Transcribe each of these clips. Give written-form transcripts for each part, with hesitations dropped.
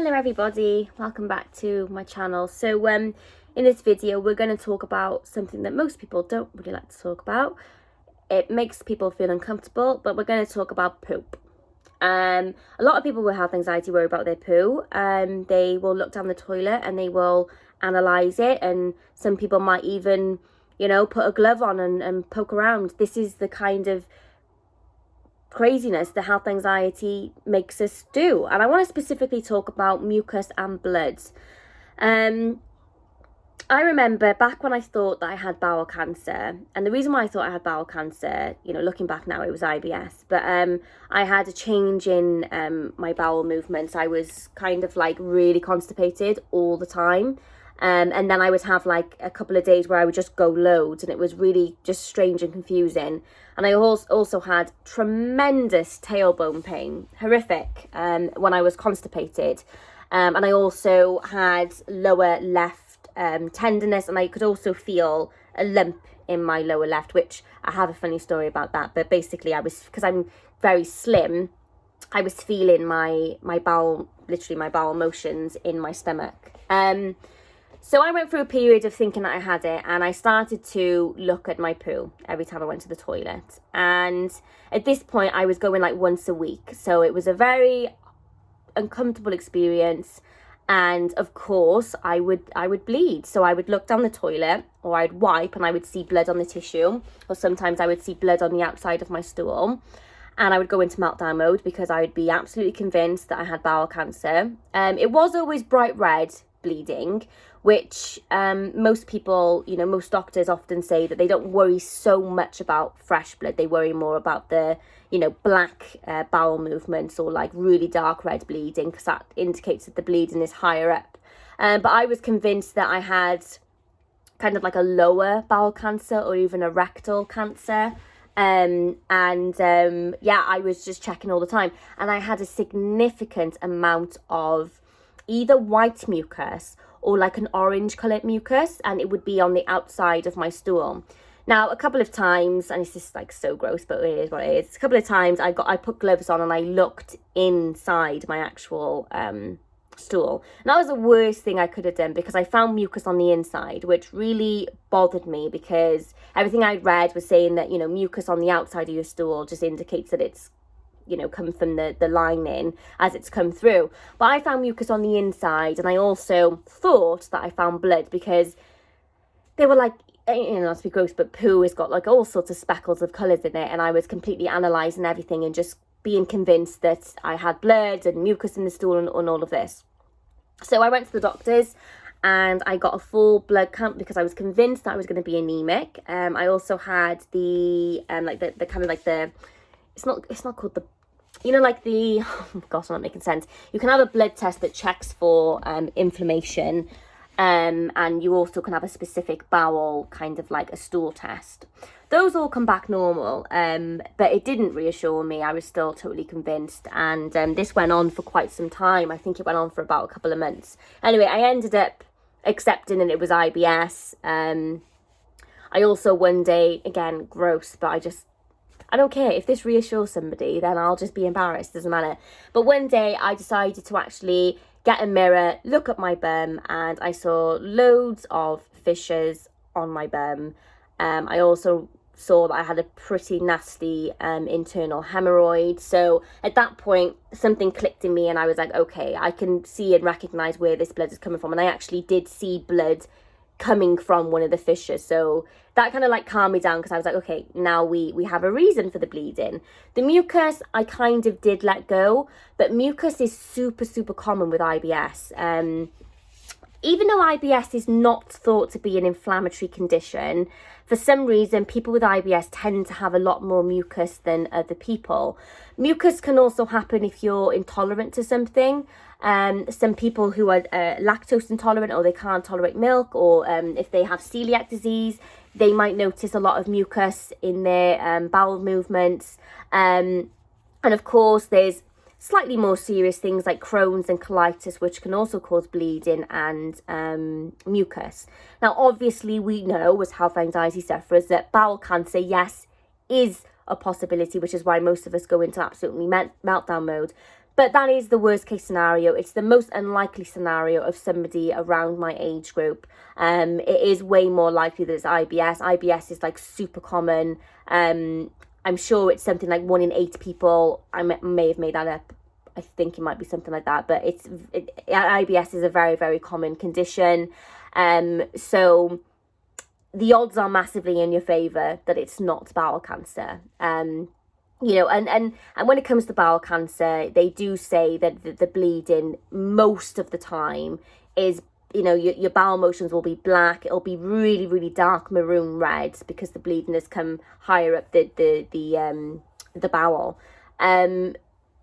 Hello everybody, welcome back to my channel. So in this video we're going to talk about something that most people don't really like to talk about. It makes people feel uncomfortable, but we're going to talk about poop. A lot of people with health anxiety worry about their poo. They will look down the toilet and they will analyse it, and some people might even, put a glove on and poke around. This is the kind of craziness the health anxiety makes us do. And I want to specifically talk about mucus and blood. I remember back when I thought that I had bowel cancer, and the reason why I thought I had bowel cancer, looking back now, it was IBS, but I had a change in my bowel movements. I was kind of like really constipated all the time. And then I would have like a couple of days where I would just go loads, and it was really just strange and confusing. And I also had tremendous tailbone pain, horrific, when I was constipated. And I also had lower left tenderness, and I could also feel a lump in my lower left, which I have a funny story about that. But basically because I'm very slim, I was feeling my bowel, literally my bowel motions in my stomach. So I went through a period of thinking that I had it, and I started to look at my poo every time I went to the toilet. And at this point, I was going like once a week. So it was a very uncomfortable experience. And of course, I would bleed. So I would look down the toilet, or I'd wipe and I would see blood on the tissue. Or sometimes I would see blood on the outside of my stool. And I would go into meltdown mode because I would be absolutely convinced that I had bowel cancer. It was always bright red bleeding, which most people, most doctors often say that they don't worry so much about fresh blood. They worry more about the, black bowel movements, or like really dark red bleeding, because that indicates that the bleeding is higher up. But I was convinced that I had kind of like a lower bowel cancer, or even a rectal cancer. I was just checking all the time, and I had a significant amount of either white mucus or like an orange coloured mucus, and it would be on the outside of my stool. Now, a couple of times, and it's just like so gross, but it is what it is. A couple of times I put gloves on and I looked inside my actual stool. And that was the worst thing I could have done, because I found mucus on the inside, which really bothered me, because everything I'd read was saying that, mucus on the outside of your stool just indicates that it's come from the lining as it's come through. But I found mucus on the inside, and I also thought that I found blood, because they were like, not to be gross, but poo has got like all sorts of speckles of colours in it, and I was completely analysing everything and just being convinced that I had blood and mucus in the stool and all of this. So I went to the doctors and I got a full blood count, because I was convinced that I was going to be anemic. I also had the the kind of like the, it's not called the, oh gosh, I'm not making sense. You can have a blood test that checks for inflammation, and you also can have a specific bowel, kind of like a stool test. Those all come back normal, but it didn't reassure me. I was still totally convinced, and this went on for quite some time. I think it went on for about a couple of months. Anyway, I ended up accepting that it was IBS. I also one day, again, gross, but I don't care. If this reassures somebody, then I'll just be embarrassed. Doesn't matter. But one day I decided to actually get a mirror, look at my bum, and I saw loads of fissures on my bum. I also saw that I had a pretty nasty internal hemorrhoid. So at that point, something clicked in me, and I was like, okay, I can see and recognise where this blood is coming from. And I actually did see blood coming from one of the fissures. So that kind of like calmed me down, because I was like, okay, now we have a reason for the bleeding. The mucus I kind of did let go, but mucus is super, super common with IBS. Even though IBS is not thought to be an inflammatory condition, for some reason, people with IBS tend to have a lot more mucus than other people. Mucus can also happen if you're intolerant to something. Some people who are lactose intolerant, or they can't tolerate milk, or if they have celiac disease, they might notice a lot of mucus in their bowel movements. And of course, there's slightly more serious things like Crohn's and colitis, which can also cause bleeding and mucus. Now, obviously, we know as health anxiety sufferers that bowel cancer, yes, is a possibility, which is why most of us go into absolutely meltdown mode. But that is the worst case scenario. It's the most unlikely scenario of somebody around my age group. It is way more likely that it's IBS. IBS is like super common. I'm sure it's something like 1 in 8 people. I may have made that up. I think it might be something like that. But IBS is a very, very common condition. So the odds are massively in your favour that it's not bowel cancer. You know, and when it comes to bowel cancer, they do say that the bleeding most of the time is, you know, your bowel motions will be black. It'll be really, really dark maroon red because the bleeding has come higher up the bowel.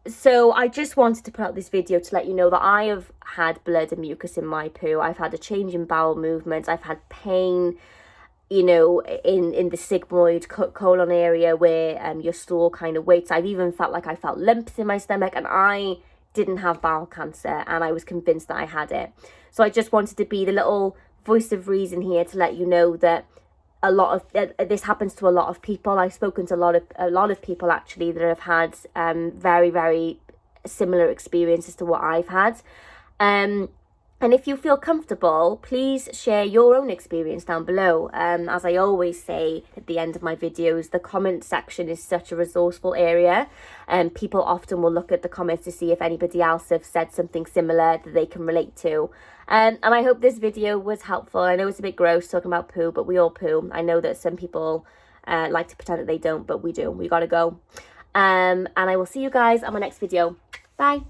So I just wanted to put out this video to let you know that I have had blood and mucus in my poo. I've had a change in bowel movements. I've had pain, you know, in the sigmoid colon area where your stool kind of waits. I've even felt like I felt lumps in my stomach, and I didn't have bowel cancer, and I was convinced that I had it. So I just wanted to be the little voice of reason here to let you know that a lot of this happens to a lot of people. I've spoken to a lot of people actually that have had very, very similar experiences to what I've had. And if you feel comfortable, please share your own experience down below. As I always say at the end of my videos, the comment section is such a resourceful area, and people often will look at the comments to see if anybody else have said something similar that they can relate to. And I hope this video was helpful. I know it's a bit gross talking about poo, but we all poo. I know that some people like to pretend that they don't, but we do. We gotta go. And I will see you guys on my next video. Bye.